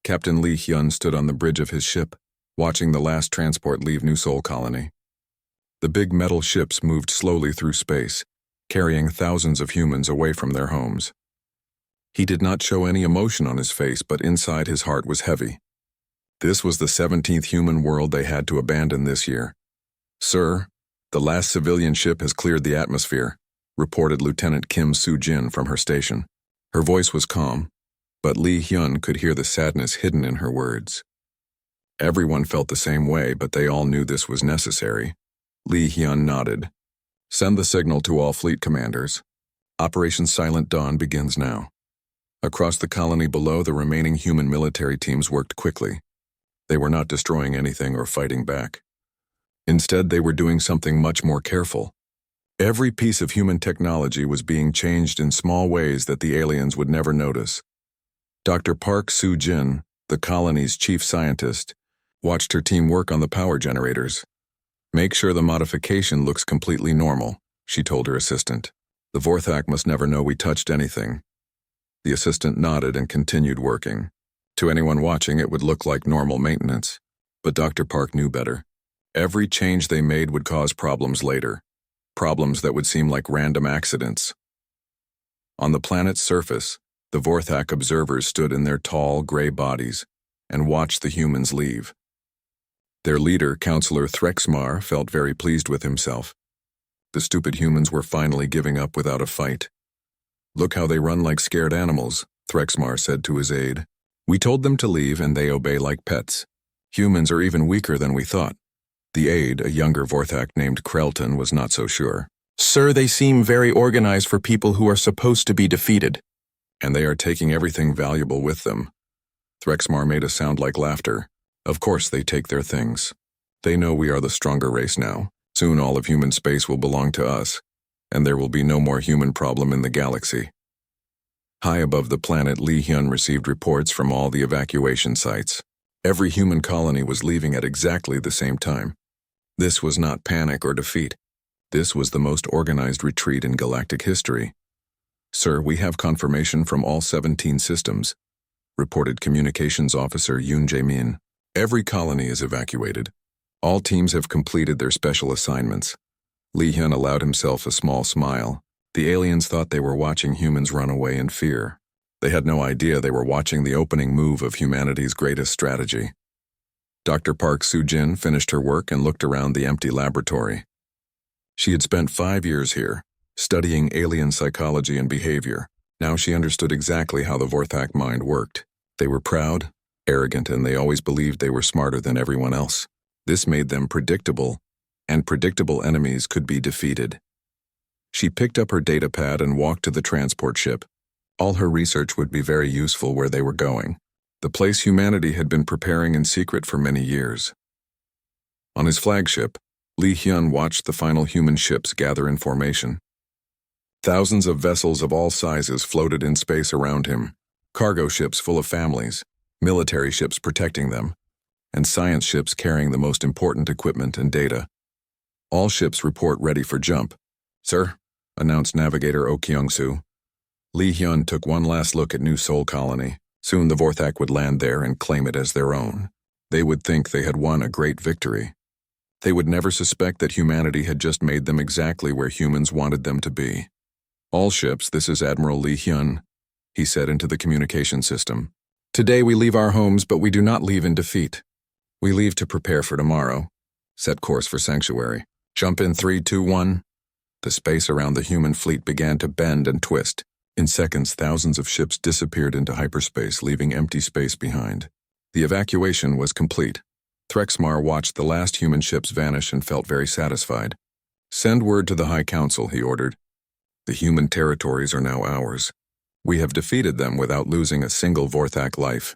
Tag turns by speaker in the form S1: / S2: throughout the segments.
S1: Captain Lee Hyun stood on the bridge of his ship, watching the last transport leave New Seoul Colony. The big metal ships moved slowly through space, carrying thousands of humans away from their homes. He did not show any emotion on his face, but inside his heart was heavy. This was the 17th human world they had to abandon this year. "Sir, the last civilian ship has cleared the atmosphere," reported Lieutenant Kim Soo-jin from her station. Her voice was calm, but Lee Hyun could hear the sadness hidden in her words. Everyone felt the same way, but they all knew this was necessary. Lee Hyun nodded. "Send the signal to all fleet commanders. Operation Silent Dawn begins now." Across the colony below, the remaining human military teams worked quickly. They were not destroying anything or fighting back. Instead, they were doing something much more careful. Every piece of human technology was being changed in small ways that the aliens would never notice. Dr. Park Soo-jin, the colony's chief scientist, watched her team work on the power generators. "Make sure the modification looks completely normal," she told her assistant. "The Vorthak must never know we touched anything." The assistant nodded and continued working. To anyone watching, it would look like normal maintenance, but Dr. Park knew better. Every change they made would cause problems later, problems that would seem like random accidents. On the planet's surface, the Vorthak observers stood in their tall, gray bodies and watched the humans leave. Their leader, Counselor Threxmar, felt very pleased with himself. The stupid humans were finally giving up without a fight. "Look how they run like scared animals," Threxmar said to his aide. "We told them to leave and they obey like pets. Humans are even weaker than we thought." The aide, a younger Vorthak named Krelton, was not so sure. "Sir, they seem very organized for people who are supposed to be defeated." "And they are taking everything valuable with them." Threxmar made a sound like laughter. "Of course they take their things. They know we are the stronger race now. Soon all of human space will belong to us, and there will be no more human problem in the galaxy." High above the planet, Lee Hyun received reports from all the evacuation sites. Every human colony was leaving at exactly the same time. This was not panic or defeat. This was the most organized retreat in galactic history. "Sir, we have confirmation from all 17 systems," reported Communications Officer Yoon Jae-min. "Every colony is evacuated. All teams have completed their special assignments." Lee Hyun allowed himself a small smile. The aliens thought they were watching humans run away in fear. They had no idea they were watching the opening move of humanity's greatest strategy. Dr. Park Soo-jin finished her work and looked around the empty laboratory. She had spent 5 years here, studying alien psychology and behavior. Now she understood exactly how the Vorthak mind worked. They were proud, arrogant, and they always believed they were smarter than everyone else. This made them predictable, and predictable enemies could be defeated. She picked up her datapad and walked to the transport ship. All her research would be very useful where they were going, the place humanity had been preparing in secret for many years. On his flagship, Lee Hyun watched the final human ships gather in formation. Thousands of vessels of all sizes floated in space around him, cargo ships full of families, military ships protecting them, and science ships carrying the most important equipment and data. All ships report ready for jump. "Sir," announced Navigator Oh Kyung-soo. Lee Hyun took one last look at New Seoul Colony. Soon the Vorthak would land there and claim it as their own. They would think they had won a great victory. They would never suspect that humanity had just made them exactly where humans wanted them to be. "All ships, this is Admiral Lee Hyun," he said into the communication system. "Today we leave our homes, but we do not leave in defeat. We leave to prepare for tomorrow. Set course for Sanctuary. Jump in 3, 2, 1. The space around the human fleet began to bend and twist. In seconds, thousands of ships disappeared into hyperspace, leaving empty space behind. The evacuation was complete. Threxmar watched the last human ships vanish and felt very satisfied. "Send word to the High Council," he ordered. "The human territories are now ours. We have defeated them without losing a single Vorthak life."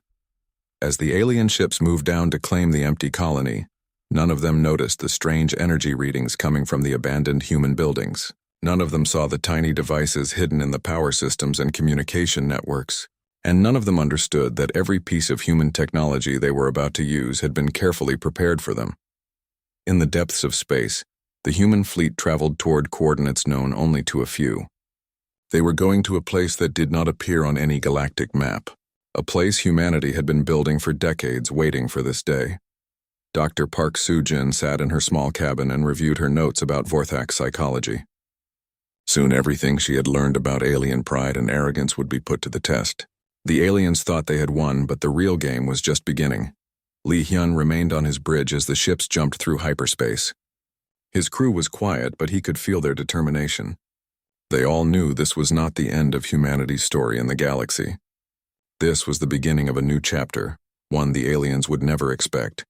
S1: As the alien ships moved down to claim the empty colony, none of them noticed the strange energy readings coming from the abandoned human buildings. None of them saw the tiny devices hidden in the power systems and communication networks. And none of them understood that every piece of human technology they were about to use had been carefully prepared for them. In the depths of space, the human fleet traveled toward coordinates known only to a few. They were going to a place that did not appear on any galactic map. a place humanity had been building for decades, waiting for this day. Dr. Park Soo-jin sat in her small cabin and reviewed her notes about Vorthak psychology. Soon everything she had learned about alien pride and arrogance would be put to the test. The aliens thought they had won, but the real game was just beginning. Lee Hyun remained on his bridge as the ships jumped through hyperspace. His crew was quiet, but he could feel their determination. They all knew this was not the end of humanity's story in the galaxy. This was the beginning of a new chapter, one the aliens would never expect.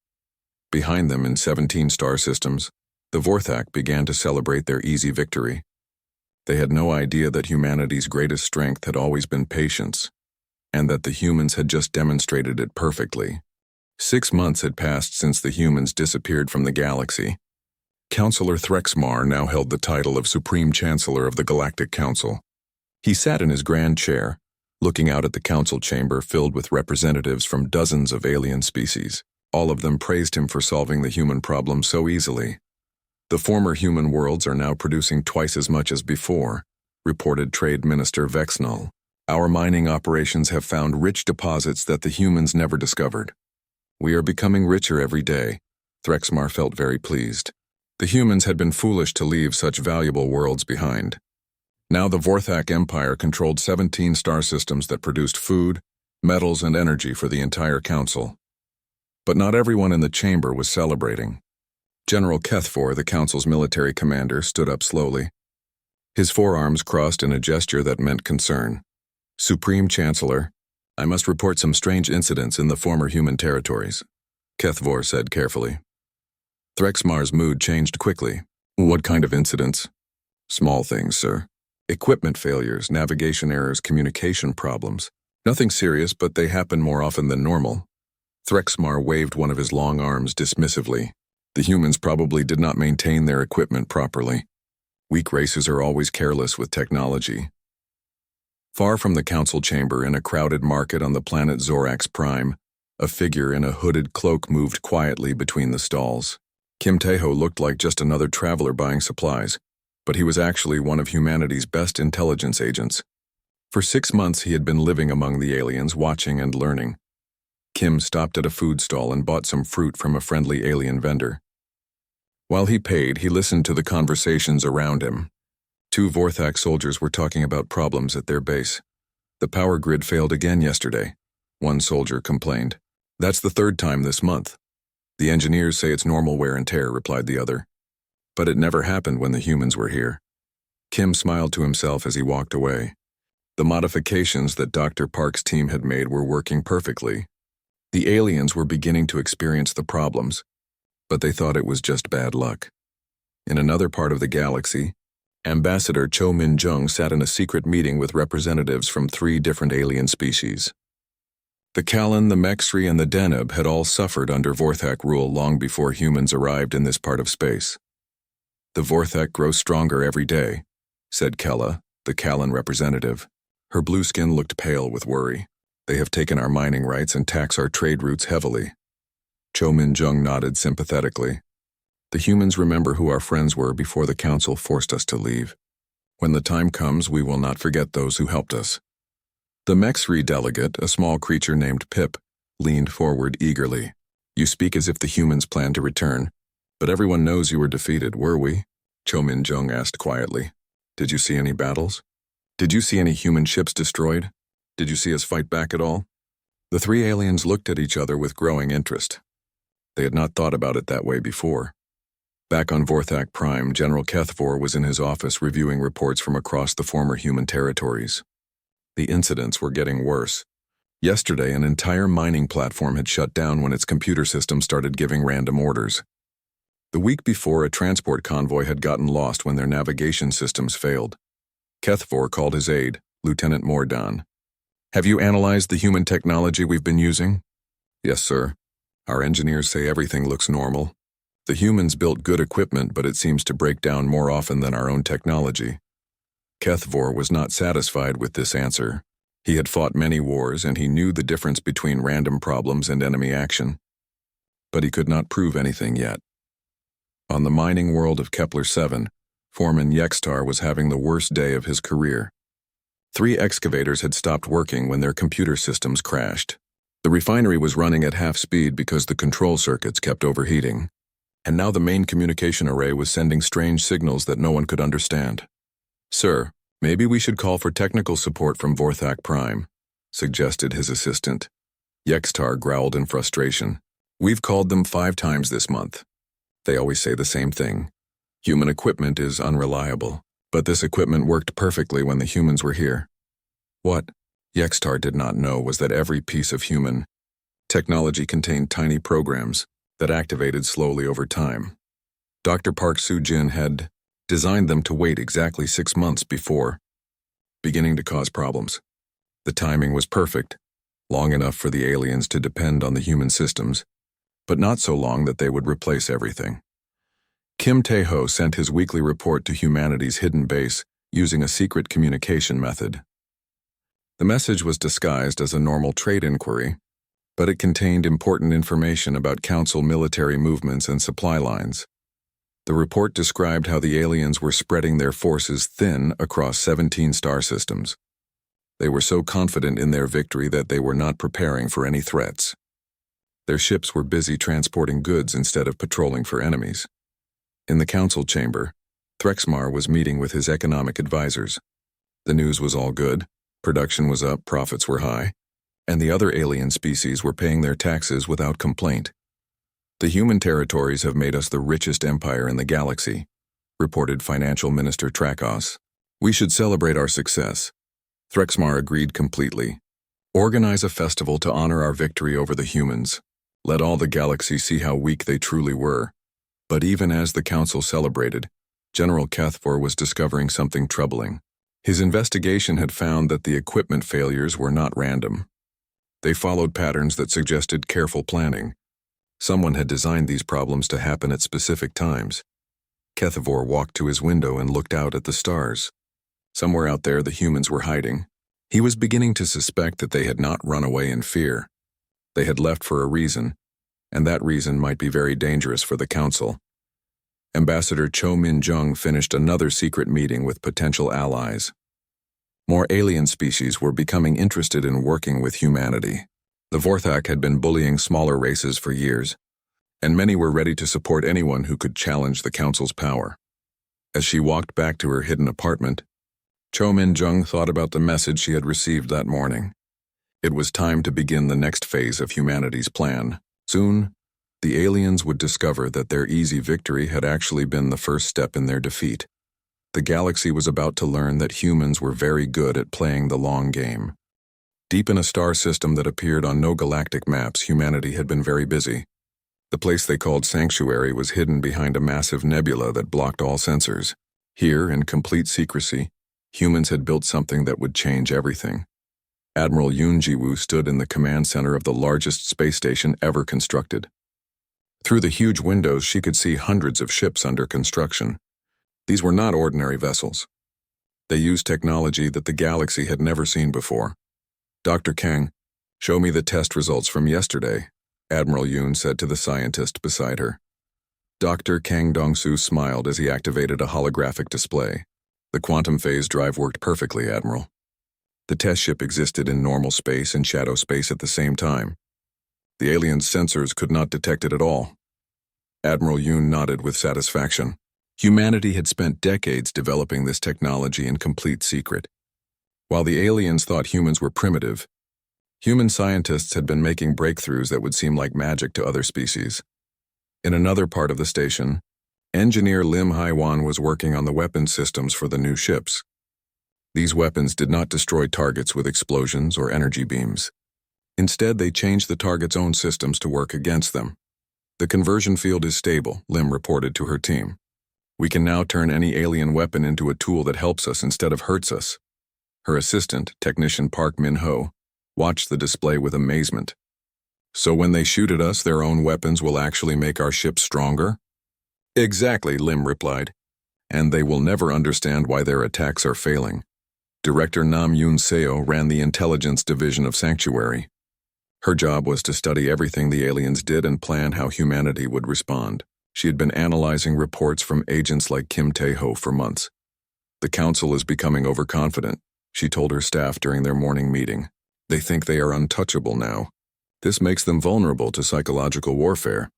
S1: Behind them in 17 star systems, the Vorthak began to celebrate their easy victory. They had no idea that humanity's greatest strength had always been patience, and that the humans had just demonstrated it perfectly. 6 months had passed since the humans disappeared from the galaxy. Counselor Threxmar now held the title of Supreme Chancellor of the Galactic Council. He sat in his grand chair, looking out at the council chamber filled with representatives from dozens of alien species. All of them praised him for solving the human problem so easily. The former human worlds are now producing twice as much as before, reported Trade Minister Vexnall. Our mining operations have found rich deposits that the humans never discovered. We are becoming richer every day. Threxmar felt very pleased. The humans had been foolish to leave such valuable worlds behind. Now the Vorthak Empire controlled 17 star systems that produced food, metals, and energy for the entire council. But not everyone in the chamber was celebrating. General Kethfor, the council's military commander, stood up slowly. His forearms crossed in a gesture that meant concern. Supreme Chancellor, I must report some strange incidents in the former human territories, Kethfor said carefully. Threxmar's mood changed quickly. What kind of incidents? Small things, sir. Equipment failures, navigation errors, communication problems. Nothing serious, but they happen more often than normal. Threxmar waved one of his long arms dismissively. The humans probably did not maintain their equipment properly. Weak races are always careless with technology. Far from the council chamber in a crowded market on the planet Zorax Prime, a figure in a hooded cloak moved quietly between the stalls. Kim Tae-ho looked like just another traveler buying supplies, but he was actually one of humanity's best intelligence agents. For 6 months he had been living among the aliens, watching and learning. Kim stopped at a food stall and bought some fruit from a friendly alien vendor. While he paid, he listened to the conversations around him. 2 Vorthak soldiers were talking about problems at their base. The power grid failed again yesterday, one soldier complained. That's the 3rd time this month. The engineers say it's normal wear and tear, replied the other. But it never happened when the humans were here. Kim smiled to himself as he walked away. The modifications that Dr. Park's team had made were working perfectly. The aliens were beginning to experience the problems, but they thought it was just bad luck. In another part of the galaxy, Ambassador Cho Min-jung sat in a secret meeting with representatives from 3 different alien species. The Kalin, the Mexri, and the Deneb had all suffered under Vorthak rule long before humans arrived in this part of space. The Vorthak grow stronger every day, said Kella, the Kalin representative. Her blue skin looked pale with worry. They have taken our mining rights and tax our trade routes heavily. Cho Min-jung nodded sympathetically. The humans remember who our friends were before the council forced us to leave. When the time comes, we will not forget those who helped us. The Mexri delegate, a small creature named Pip, leaned forward eagerly. You speak as if the humans plan to return, but everyone knows you were defeated, were we? Cho Min-jung asked quietly. Did you see any battles? Did you see any human ships destroyed? Did you see us fight back at all? The 3 aliens looked at each other with growing interest. They had not thought about it that way before. Back on Vorthak Prime, General Kethfor was in his office reviewing reports from across the former human territories. The incidents were getting worse. Yesterday, an entire mining platform had shut down when its computer system started giving random orders. The week before, a transport convoy had gotten lost when their navigation systems failed. Kethfor called his aide, Lieutenant Mordan. Have you analyzed the human technology we've been using? Yes, sir. Our engineers say everything looks normal. The humans built good equipment, but it seems to break down more often than our own technology. Kethfor was not satisfied with this answer. He had fought many wars, and he knew the difference between random problems and enemy action. But he could not prove anything yet. On the mining world of Kepler 7, Foreman Yextar was having the worst day of his career. 3 excavators had stopped working when their computer systems crashed. The refinery was running at half speed because the control circuits kept overheating. And now the main communication array was sending strange signals that no one could understand. "Sir, maybe we should call for technical support from Vorthak Prime," suggested his assistant. Yextar growled in frustration. "We've called them 5 times this month. They always say the same thing. Human equipment is unreliable, but this equipment worked perfectly when the humans were here." What Yextar did not know was that every piece of human technology contained tiny programs that activated slowly over time. Dr. Park Soo-jin had designed them to wait exactly 6 months before beginning to cause problems. The timing was perfect, long enough for the aliens to depend on the human systems, but not so long that they would replace everything. Kim Tae-ho sent his weekly report to humanity's hidden base using a secret communication method. The message was disguised as a normal trade inquiry, but it contained important information about Council military movements and supply lines. The report described how the aliens were spreading their forces thin across 17 star systems. They were so confident in their victory that they were not preparing for any threats. Their ships were busy transporting goods instead of patrolling for enemies. In the council chamber, Threxmar was meeting with his economic advisors. The news was all good, production was up, profits were high, and the other alien species were paying their taxes without complaint. "The human territories have made us the richest empire in the galaxy," reported Financial Minister Trakos. "We should celebrate our success." Threxmar agreed completely. "Organize a festival to honor our victory over the humans. Let all the galaxy see how weak they truly were." But even as the council celebrated, General Cathfor was discovering something troubling. His investigation had found that the equipment failures were not random. They followed patterns that suggested careful planning. Someone had designed these problems to happen at specific times. Cathfor walked to his window and looked out at the stars. Somewhere out there the humans were hiding. He was beginning to suspect that they had not run away in fear. They had left for a reason, and that reason might be very dangerous for the council. Ambassador Cho Min-jung finished another secret meeting with potential allies. More alien species were becoming interested in working with humanity. The Vorthak had been bullying smaller races for years, and many were ready to support anyone who could challenge the council's power. As she walked back to her hidden apartment, Cho Min-jung thought about the message she had received that morning. It was time to begin the next phase of humanity's plan. Soon, the aliens would discover that their easy victory had actually been the first step in their defeat. The galaxy was about to learn that humans were very good at playing the long game. Deep in a star system that appeared on no galactic maps, humanity had been very busy. The place they called Sanctuary was hidden behind a massive nebula that blocked all sensors. Here, in complete secrecy, humans had built something that would change everything. Admiral Yoon Ji-woo stood in the command center of the largest space station ever constructed. Through the huge windows, she could see hundreds of ships under construction. These were not ordinary vessels. They used technology that the galaxy had never seen before. "Dr. Kang, show me the test results from yesterday," Admiral Yoon said to the scientist beside her. Dr. Kang Dong-soo smiled as he activated a holographic display. "The quantum phase drive worked perfectly, Admiral. The test ship existed in normal space and shadow space at the same time. The aliens' sensors could not detect it at all." Admiral Yoon nodded with satisfaction. Humanity had spent decades developing this technology in complete secret. While the aliens thought humans were primitive, human scientists had been making breakthroughs that would seem like magic to other species. In another part of the station, engineer Lim Hai-wan was working on the weapon systems for the new ships. These weapons did not destroy targets with explosions or energy beams. Instead, they changed the target's own systems to work against them. "The conversion field is stable," Lim reported to her team. "We can now turn any alien weapon into a tool that helps us instead of hurts us." Her assistant, Technician Park Min-ho, watched the display with amazement. "So when they shoot at us, their own weapons will actually make our ships stronger?" "Exactly," Lim replied. "And they will never understand why their attacks are failing." Director Nam Yoon-seo ran the intelligence division of Sanctuary. Her job was to study everything the aliens did and plan how humanity would respond. She had been analyzing reports from agents like Kim Tae-ho for months. "The council is becoming overconfident," she told her staff during their morning meeting. They think they are untouchable now. This makes them vulnerable to psychological warfare.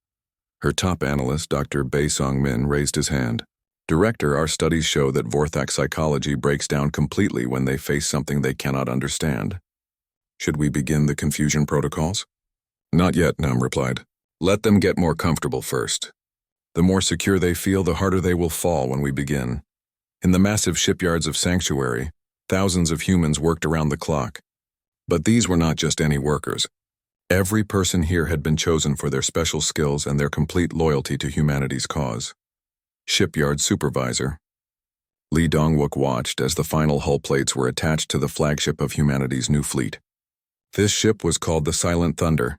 S1: Her top analyst, Dr. Bae Song-min, raised his hand. Director, our studies show that Vorthak psychology breaks down completely when they face something they cannot understand. Should we begin the confusion protocols? Not yet, Nam replied. Let them get more comfortable first. The more secure they feel, the harder they will fall when we begin. In the massive shipyards of Sanctuary, thousands of humans worked around the clock. But these were not just any workers. Every person here had been chosen for their special skills and their complete loyalty to humanity's cause. Shipyard supervisor. Lee Dong-wook watched as the final hull plates were attached to the flagship of humanity's new fleet. This ship was called the Silent Thunder,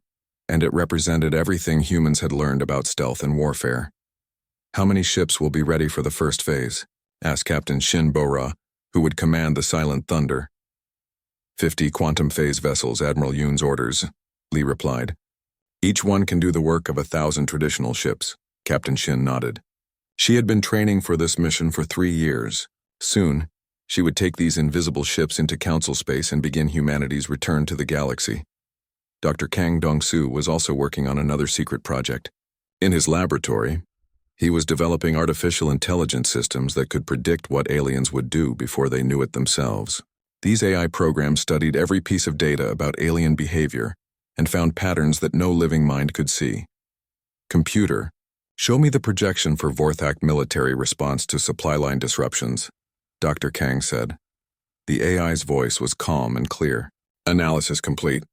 S1: and it represented everything humans had learned about stealth and warfare. How many ships will be ready for the first phase? Asked Captain Shin Bo-ra, who would command the Silent Thunder. 50 quantum phase vessels, Admiral Yoon's orders, Lee replied. Each one can do the work of 1,000 traditional ships, Captain Shin nodded. She had been training for this mission for 3 years. Soon, she would take these invisible ships into council space and begin humanity's return to the galaxy. Dr. Kang Dong-soo was also working on another secret project. In his laboratory, he was developing artificial intelligence systems that could predict what aliens would do before they knew it themselves. These AI programs studied every piece of data about alien behavior and found patterns that no living mind could see. Computer, show me the projection for Vorthak military response to supply line disruptions, Dr. Kang said. The AI's voice was calm and clear. Analysis complete.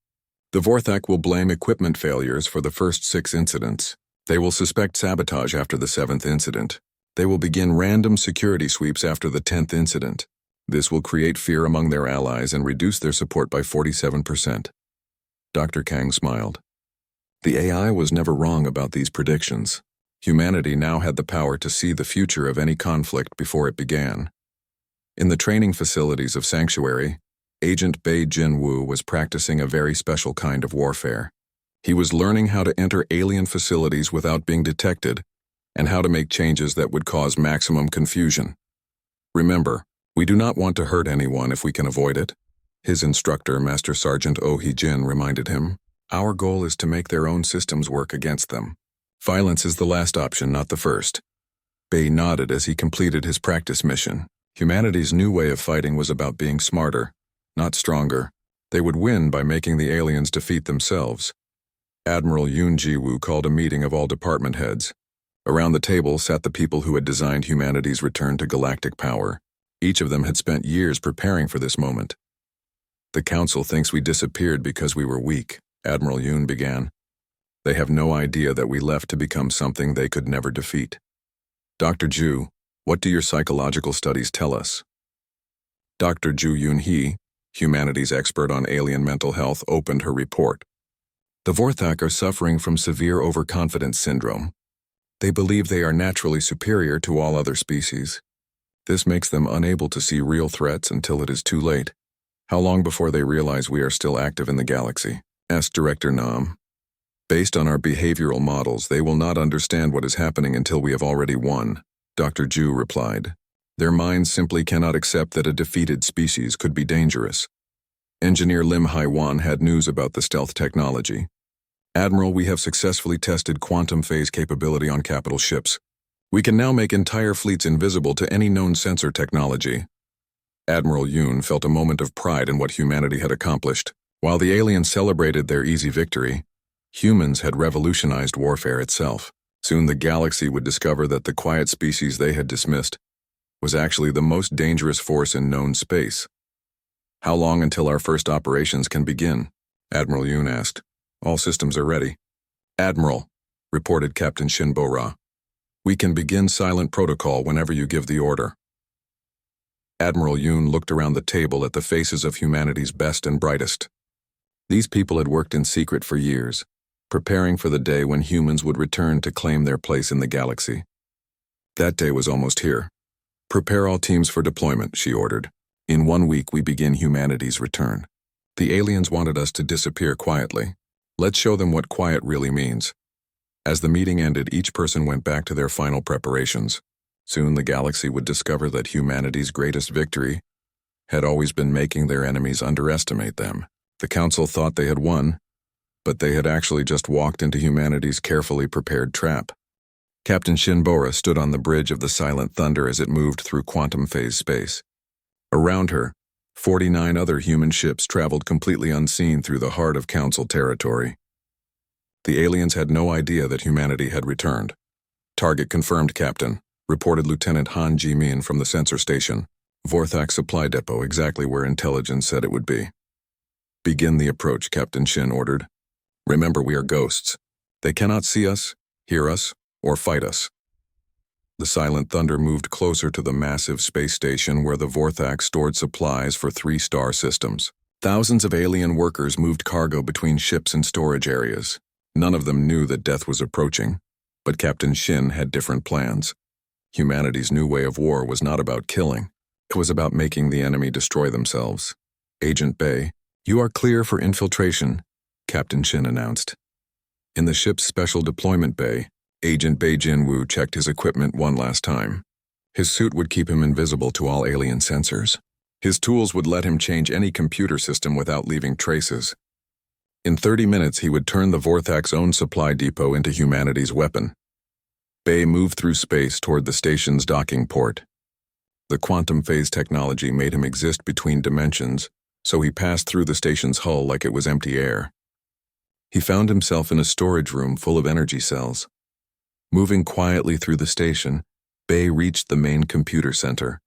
S1: The Vorthak will blame equipment failures for the first 6 incidents. They will suspect sabotage after the 7th incident. They will begin random security sweeps after the 10th incident. This will create fear among their allies and reduce their support by 47%. Dr. Kang smiled. The AI was never wrong about these predictions. Humanity now had the power to see the future of any conflict before it began. In the training facilities of Sanctuary, Agent Bae Jin-woo was practicing a very special kind of warfare. He was learning how to enter alien facilities without being detected and how to make changes that would cause maximum confusion. Remember, we do not want to hurt anyone if we can avoid it. His instructor, Master Sergeant Oh Hee-jin, reminded him, our goal is to make their own systems work against them. Violence is the last option, not the first. Bae nodded as he completed his practice mission. Humanity's new way of fighting was about being smarter, not stronger. They would win by making the aliens defeat themselves. Admiral Yoon Ji-woo called a meeting of all department heads. Around the table sat the people who had designed humanity's return to galactic power. Each of them had spent years preparing for this moment. The Council thinks we disappeared because we were weak, Admiral Yoon began. They have no idea that we left to become something they could never defeat. Dr. Ju, what do your psychological studies tell us? Dr. Ju Yoon-hee, humanities expert on alien mental health, opened her report. The Vorthak are suffering from severe overconfidence syndrome. They believe they are naturally superior to all other species. This makes them unable to see real threats until it is too late. How long before they realize we are still active in the galaxy? Asked Director Nam. Based on our behavioral models, they will not understand what is happening until we have already won, Dr. Ju replied. Their minds simply cannot accept that a defeated species could be dangerous. Engineer Lim Hai-wan had news about the stealth technology. Admiral, we have successfully tested quantum phase capability on capital ships. We can now make entire fleets invisible to any known sensor technology. Admiral Yoon felt a moment of pride in what humanity had accomplished. While the aliens celebrated their easy victory, humans had revolutionized warfare itself. Soon the galaxy would discover that the quiet species they had dismissed was actually the most dangerous force in known space. How long until our first operations can begin? Admiral Yoon asked. All systems are ready. Admiral, reported Captain Shin Bo-ra. We can begin silent protocol whenever you give the order. Admiral Yoon looked around the table at the faces of humanity's best and brightest. These people had worked in secret for years, preparing for the day when humans would return to claim their place in the galaxy. That day was almost here. Prepare all teams for deployment, she ordered. In 1 week we begin humanity's return. The aliens wanted us to disappear quietly. Let's show them what quiet really means. As the meeting ended, each person went back to their final preparations. Soon the galaxy would discover that humanity's greatest victory had always been making their enemies underestimate them. The Council thought they had won, but they had actually just walked into humanity's carefully prepared trap. Captain Shinbora stood on the bridge of the Silent Thunder as it moved through quantum phase space. Around her, 49 other human ships traveled completely unseen through the heart of Council territory. The aliens had no idea that humanity had returned. "Target confirmed, Captain," reported Lieutenant Han Ji-min from the sensor station. "Vorthak supply depot, exactly where intelligence said it would be." "Begin the approach," Captain Shin ordered. "Remember, we are ghosts. They cannot see us, hear us, or fight us." The Silent Thunder moved closer to the massive space station where the Vorthak stored supplies for 3-star systems. Thousands of alien workers moved cargo between ships and storage areas. None of them knew that death was approaching, but Captain Shin had different plans. Humanity's new way of war was not about killing. It was about making the enemy destroy themselves. "Agent Bay, you are clear for infiltration," Captain Shin announced. In the ship's special deployment bay, Agent Bei Jinwoo checked his equipment one last time. His suit would keep him invisible to all alien sensors. His tools would let him change any computer system without leaving traces. In 30 minutes, he would turn the Vorthak's own supply depot into humanity's weapon. Bei moved through space toward the station's docking port. The quantum phase technology made him exist between dimensions, so he passed through the station's hull like it was empty air. He found himself in a storage room full of energy cells. Moving quietly through the station, Bei reached the main computer center.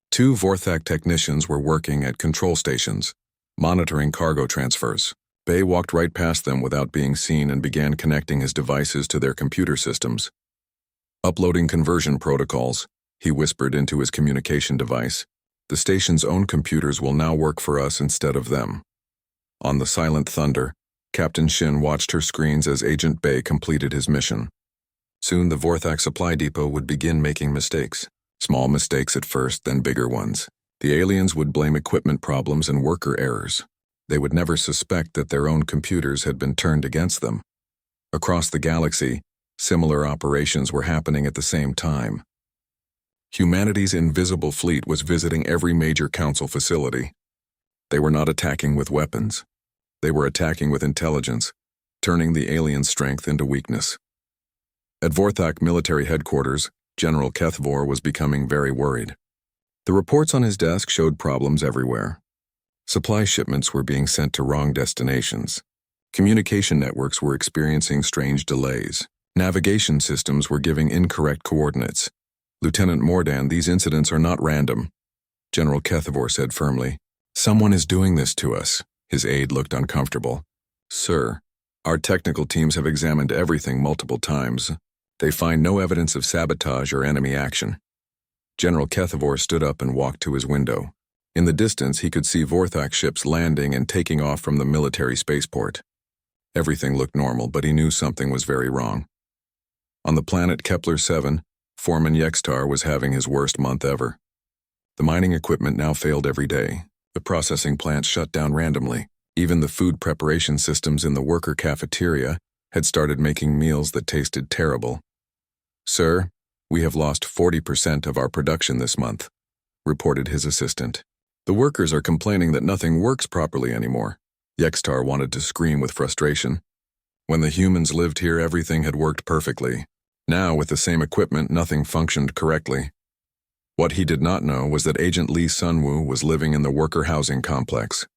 S1: 2 Vorthak technicians were working at control stations, monitoring cargo transfers. Bei walked right past them without being seen and began connecting his devices to their computer systems. "Uploading conversion protocols," he whispered into his communication device. "The station's own computers will now work for us instead of them." On the Silent Thunder, Captain Shin watched her screens as Agent Bei completed his mission. Soon the Vorthak supply depot would begin making mistakes. Small mistakes at first, then bigger ones. The aliens would blame equipment problems and worker errors. They would never suspect that their own computers had been turned against them. Across the galaxy, similar operations were happening at the same time. Humanity's invisible fleet was visiting every major Council facility. They were not attacking with weapons. They were attacking with intelligence, turning the alien strength into weakness. At Vorthak military headquarters, General Kethvor was becoming very worried. The reports on his desk showed problems everywhere. Supply shipments were being sent to wrong destinations. Communication networks were experiencing strange delays. Navigation systems were giving incorrect coordinates. "Lieutenant Mordan, these incidents are not random," General Kethvor said firmly. "Someone is doing this to us." His aide looked uncomfortable. "Sir, our technical teams have examined everything multiple times. They find no evidence of sabotage or enemy action." General Kethvor stood up and walked to his window. In the distance, he could see Vorthak ships landing and taking off from the military spaceport. Everything looked normal, but he knew something was very wrong. On the planet Kepler-7, Foreman Yextar was having his worst month ever. The mining equipment now failed every day. The processing plants shut down randomly. Even the food preparation systems in the worker cafeteria had started making meals that tasted terrible. "Sir, we have lost 40% of our production this month," reported his assistant. "The workers are complaining that nothing works properly anymore." Yextar wanted to scream with frustration. When the humans lived here, everything had worked perfectly. Now, with the same equipment, nothing functioned correctly. What he did not know was that Agent Lee Sunwoo was living in the worker housing complex,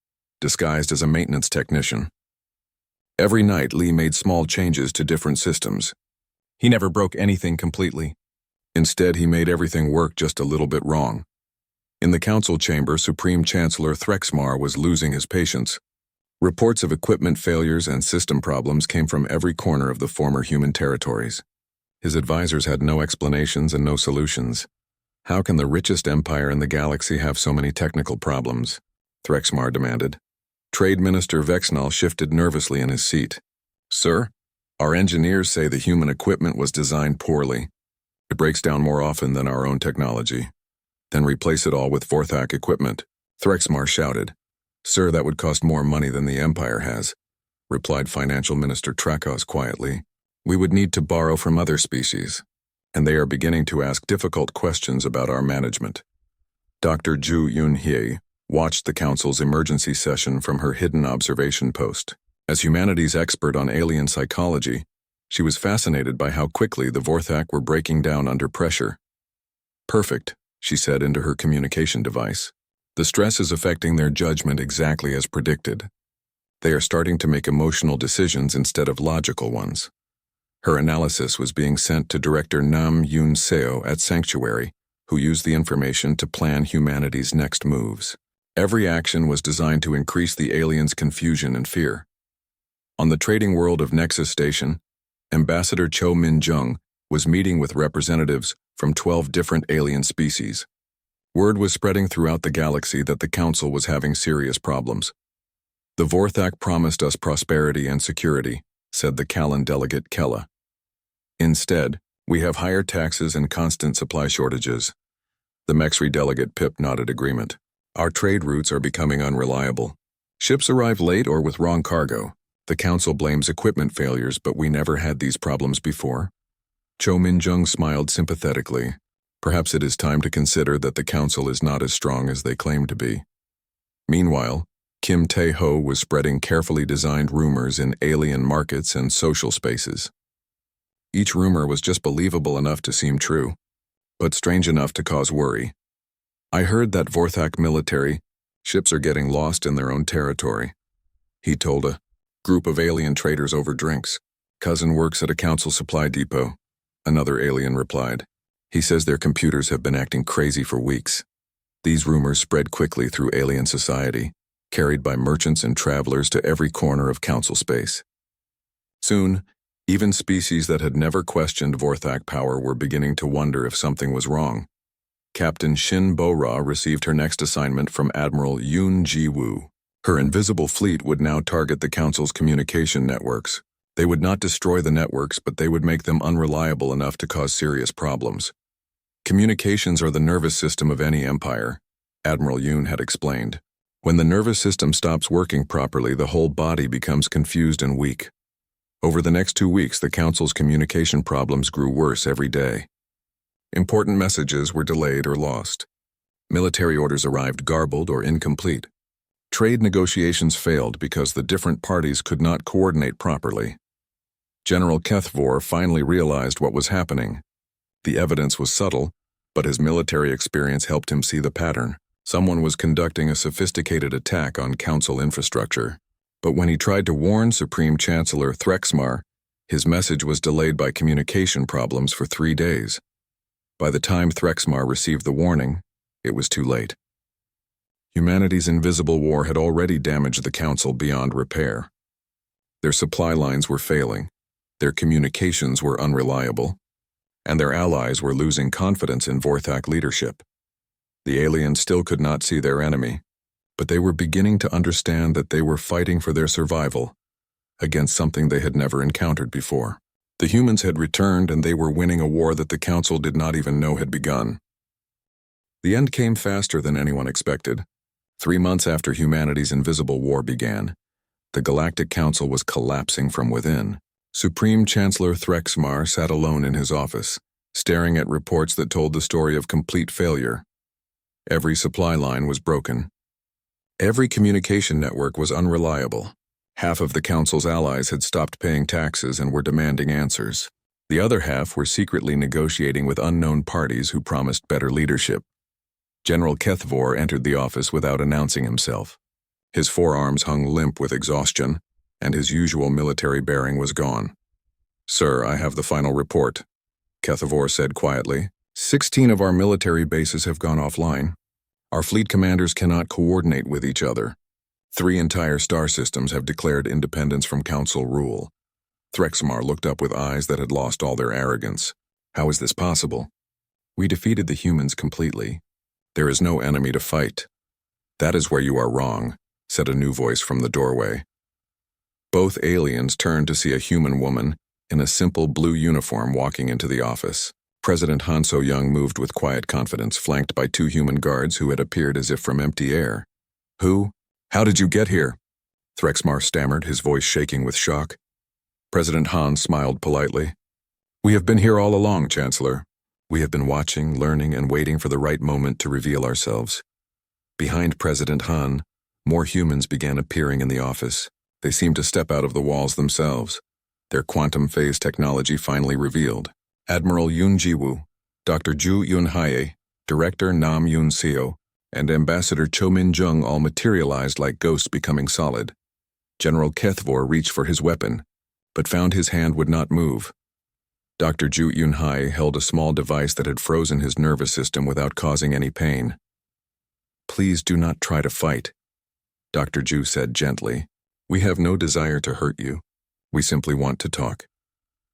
S1: disguised as a maintenance technician. Every night, Lee made small changes to different systems. He never broke anything completely. Instead, he made everything work just a little bit wrong. In the council chamber, Supreme Chancellor Threxmar was losing his patience. Reports of equipment failures and system problems came from every corner of the former human territories. His advisors had no explanations and no solutions. "How can the richest empire in the galaxy have so many technical problems?" Threxmar demanded. Trade Minister Vexnall shifted nervously in his seat. "Sir, our engineers say the human equipment was designed poorly. It breaks down more often than our own technology. Then replace it all with Vorthak equipment," Threxmar shouted. "Sir, that would cost more money than the Empire has," replied Financial Minister Trakos quietly. "We would need to borrow from other species, and they are beginning to ask difficult questions about our management." Dr. Ju Yun-hye, watched the Council's emergency session from her hidden observation post. As humanity's expert on alien psychology, she was fascinated by how quickly the Vorthak were breaking down under pressure. "Perfect," she said into her communication device. "The stress is affecting their judgment exactly as predicted. They are starting to make emotional decisions instead of logical ones." Her analysis was being sent to Director Nam Yoon Seo at Sanctuary, who used the information to plan humanity's next moves. Every action was designed to increase the aliens' confusion and fear. On the trading world of Nexus Station, Ambassador Cho Min-jung was meeting with representatives from 12 different alien species. Word was spreading throughout the galaxy that the Council was having serious problems. "The Vorthak promised us prosperity and security," said the Callan delegate Kella. "Instead, we have higher taxes and constant supply shortages." The Mexri delegate Pip nodded agreement. "Our trade routes are becoming unreliable. Ships arrive late or with wrong cargo. The Council blames equipment failures, but we never had these problems before." Cho Min-jung smiled sympathetically. Perhaps it is time to consider that the Council is not as strong as they claim to be. Meanwhile, Kim Tae-ho was spreading carefully designed rumors in alien markets and social spaces. Each rumor was just believable enough to seem true, but strange enough to cause worry. "I heard that Vorthak military ships are getting lost in their own territory," he told a group of alien traders over drinks. "Cousin works at a Council supply depot," another alien replied. "He says their computers have been acting crazy for weeks." These rumors spread quickly through alien society, carried by merchants and travelers to every corner of Council space. Soon, even species that had never questioned Vorthak power were beginning to wonder if something was wrong. Captain Shin Bo-ra received her next assignment from Admiral Yoon Ji-woo. Her invisible fleet would now target the Council's communication networks. They would not destroy the networks, but they would make them unreliable enough to cause serious problems. "Communications are the nervous system of any empire," Admiral Yoon had explained. "When the nervous system stops working properly, the whole body becomes confused and weak." Over the next 2 weeks, the Council's communication problems grew worse every day. Important messages were delayed or lost. Military orders arrived garbled or incomplete. Trade negotiations failed because the different parties could not coordinate properly. General Kethvor finally realized what was happening. The evidence was subtle, but his military experience helped him see the pattern. Someone was conducting a sophisticated attack on Council infrastructure. But when he tried to warn Supreme Chancellor Threxmar, his message was delayed by communication problems for 3 days. By the time Threxmar received the warning, it was too late. Humanity's invisible war had already damaged the Council beyond repair. Their supply lines were failing, their communications were unreliable, and their allies were losing confidence in Vorthak leadership. The aliens still could not see their enemy, but they were beginning to understand that they were fighting for their survival against something they had never encountered before. The humans had returned, and they were winning a war that the Council did not even know had begun. The end came faster than anyone expected. 3 months after humanity's invisible war began, the Galactic Council was collapsing from within. Supreme Chancellor Threxmar sat alone in his office, staring at reports that told the story of complete failure. Every supply line was broken. Every communication network was unreliable. Half of the Council's allies had stopped paying taxes and were demanding answers. The other half were secretly negotiating with unknown parties who promised better leadership. General Kethvor entered the office without announcing himself. His forearms hung limp with exhaustion, and his usual military bearing was gone. "Sir, I have the final report," Kethvor said quietly. 16 of our military bases have gone offline. Our fleet commanders cannot coordinate with each other. 3 entire star systems have declared independence from Council rule. Threxmar looked up with eyes that had lost all their arrogance. "How is this possible?" "We defeated the humans completely. There is no enemy to fight." "That is where you are wrong," said a new voice from the doorway. Both aliens turned to see a human woman in a simple blue uniform walking into the office. President Han So-young moved with quiet confidence, flanked by 2 human guards who had appeared as if from empty air. "Who? How did you get here?" Threxmar stammered, his voice shaking with shock. President Han smiled politely. "We have been here all along, Chancellor. We have been watching, learning, and waiting for the right moment to reveal ourselves. Behind President Han, more humans began appearing in the office. They seemed to step out of the walls themselves. Their quantum phase technology finally revealed. Admiral Yoon Ji-woo, Dr. Ju Yun-hae, Director Nam Yoon-seo, and Ambassador Cho Min-jung all materialized like ghosts becoming solid. General Kethvor reached for his weapon, but found his hand would not move. Dr. Ju Yun-hae held a small device that had frozen his nervous system without causing any pain. "Please do not try to fight," Dr. Ju said gently. "We have no desire to hurt you. We simply want to talk."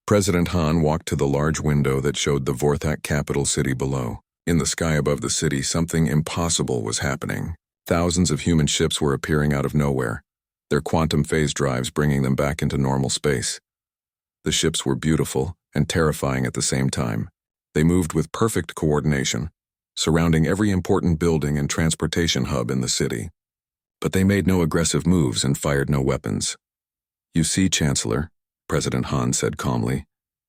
S1: President Han walked to the large window that showed the Vorthak capital city below. In the sky above the city, something impossible was happening. Thousands of human ships were appearing out of nowhere, their quantum phase drives bringing them back into normal space. The ships were beautiful and terrifying at the same time. They moved with perfect coordination, surrounding every important building and transportation hub in the city. But they made no aggressive moves and fired no weapons. "You see, Chancellor," President Han said calmly,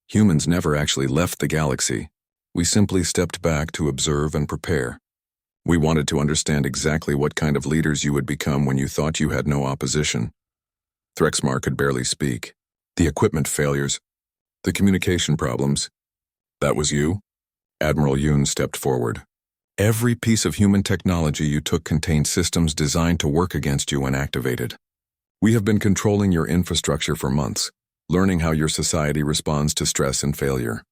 S1: "humans never actually left the galaxy. We simply stepped back to observe and prepare. We wanted to understand exactly what kind of leaders you would become when you thought you had no opposition." Threxmar could barely speak. "The equipment failures, the communication problems. That was you?" Admiral Yoon stepped forward. "Every piece of human technology you took contained systems designed to work against you when activated. We have been controlling your infrastructure for months, learning how your society responds to stress and failure."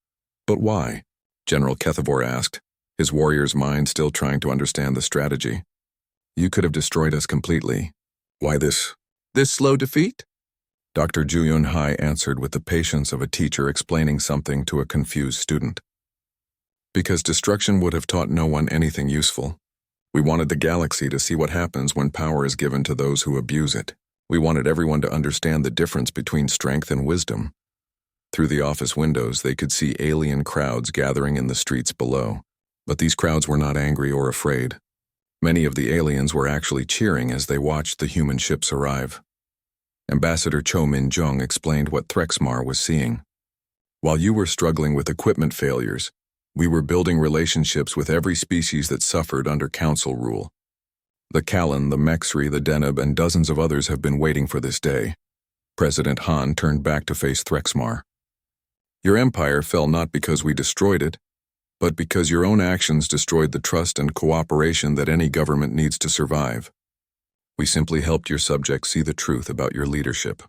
S1: "But why?" General Kethvor asked, his warrior's mind still trying to understand the strategy. "You could have destroyed us completely. Why this slow defeat?" Dr. Ju Yun-hae answered with the patience of a teacher explaining something to a confused student. "Because destruction would have taught no one anything useful. We wanted the galaxy to see what happens when power is given to those who abuse it. We wanted everyone to understand the difference between strength and wisdom." Through the office windows, they could see alien crowds gathering in the streets below. But these crowds were not angry or afraid. Many of the aliens were actually cheering as they watched the human ships arrive. Ambassador Cho Min-jung explained what Threxmar was seeing. "While you were struggling with equipment failures, we were building relationships with every species that suffered under council rule. The Callan, the Mexri, the Deneb, and dozens of others have been waiting for this day." President Han turned back to face Threxmar. "Your empire fell not because we destroyed it, but because your own actions destroyed the trust and cooperation that any government needs to survive. We simply helped your subjects see the truth about your leadership."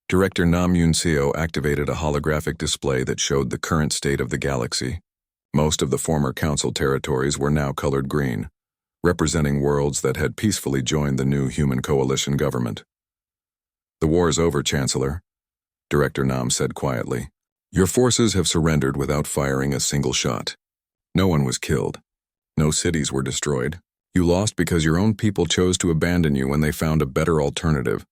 S1: Director Nam Yoon-seo activated a holographic display that showed the current state of the galaxy. Most of the former council territories were now colored green, representing worlds that had peacefully joined the new human coalition government. "The war is over, Chancellor," Director Nam said quietly. "Your forces have surrendered without firing a single shot. No one was killed. No cities were destroyed. You lost because your own people chose to abandon you when they found a better alternative."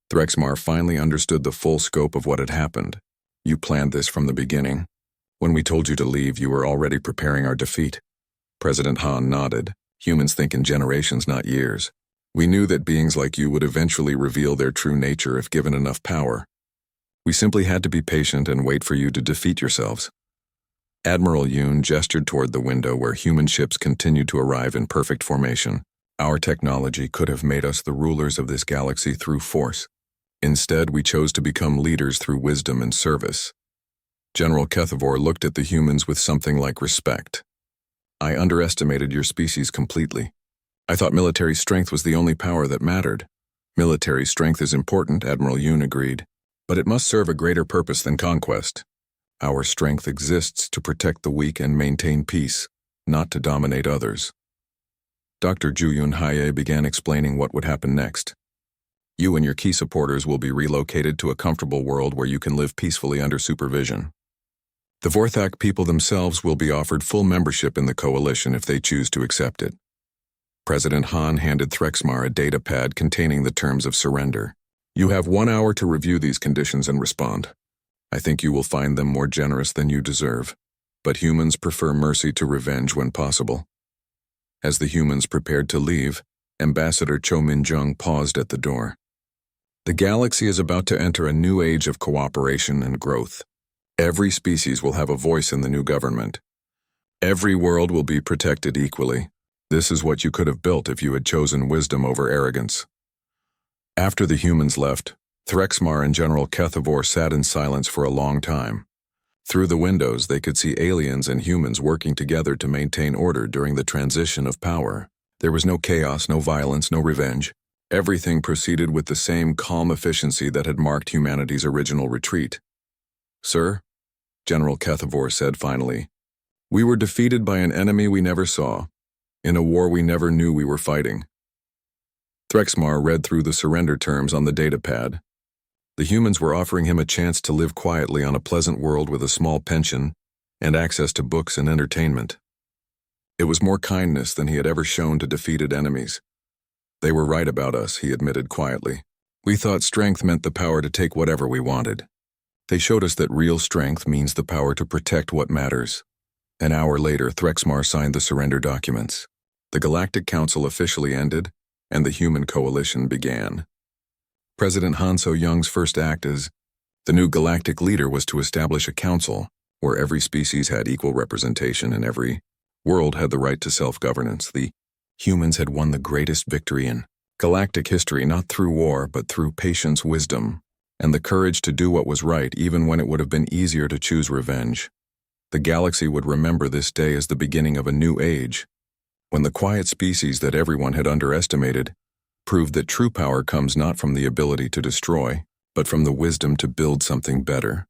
S1: Threxmar finally understood the full scope of what had happened. "You planned this from the beginning. When we told you to leave, you were already preparing our defeat." President Han nodded. "Humans think in generations, not years. We knew that beings like you would eventually reveal their true nature if given enough power. We simply had to be patient and wait for you to defeat yourselves." Admiral Yoon gestured toward the window where human ships continued to arrive in perfect formation. "Our technology could have made us the rulers of this galaxy through force. Instead, we chose to become leaders through wisdom and service." General Kethvor looked at the humans with something like respect. "I underestimated your species completely. I thought military strength was the only power that mattered." "Military strength is important," Admiral Yoon agreed, "but it must serve a greater purpose than conquest. Our strength exists to protect the weak and maintain peace, not to dominate others." Dr. Ju Yun-hae began explaining what would happen next. "You and your key supporters will be relocated to a comfortable world where you can live peacefully under supervision. The Vorthak people themselves will be offered full membership in the coalition if they choose to accept it." President Han handed Threxmar a data pad containing the terms of surrender. "You have 1 hour to review these conditions and respond. I think you will find them more generous than you deserve, but humans prefer mercy to revenge when possible." As the humans prepared to leave, Ambassador Cho Min-jung paused at the door. "The galaxy is about to enter a new age of cooperation and growth. Every species will have a voice in the new government. Every world will be protected equally. This is what you could have built if you had chosen wisdom over arrogance. After the humans left, Threxmar and General Kethavor sat in silence for a long time. Through the windows, they could see aliens and humans working together to maintain order during the transition of power. There was no chaos, no violence, no revenge. Everything proceeded with the same calm efficiency that had marked humanity's original retreat. "Sir," General Kethavor said finally, "we were defeated by an enemy we never saw, in a war we never knew we were fighting." Threxmar read through the surrender terms on the datapad. The humans were offering him a chance to live quietly on a pleasant world with a small pension and access to books and entertainment. It was more kindness than he had ever shown to defeated enemies. "They were right about us," he admitted quietly. "We thought strength meant the power to take whatever we wanted. They showed us that real strength means the power to protect what matters." An hour later, Threxmar signed the surrender documents. The Galactic Council officially ended, and the human coalition began. President Han So-young's first act as the new galactic leader was to establish a council where every species had equal representation and every world had the right to self-governance. The humans had won the greatest victory in galactic history, not through war, but through patience, wisdom, and the courage to do what was right even when it would have been easier to choose revenge. The galaxy would remember this day as the beginning of a new age, when the quiet species that everyone had underestimated proved that true power comes not from the ability to destroy, but from the wisdom to build something better.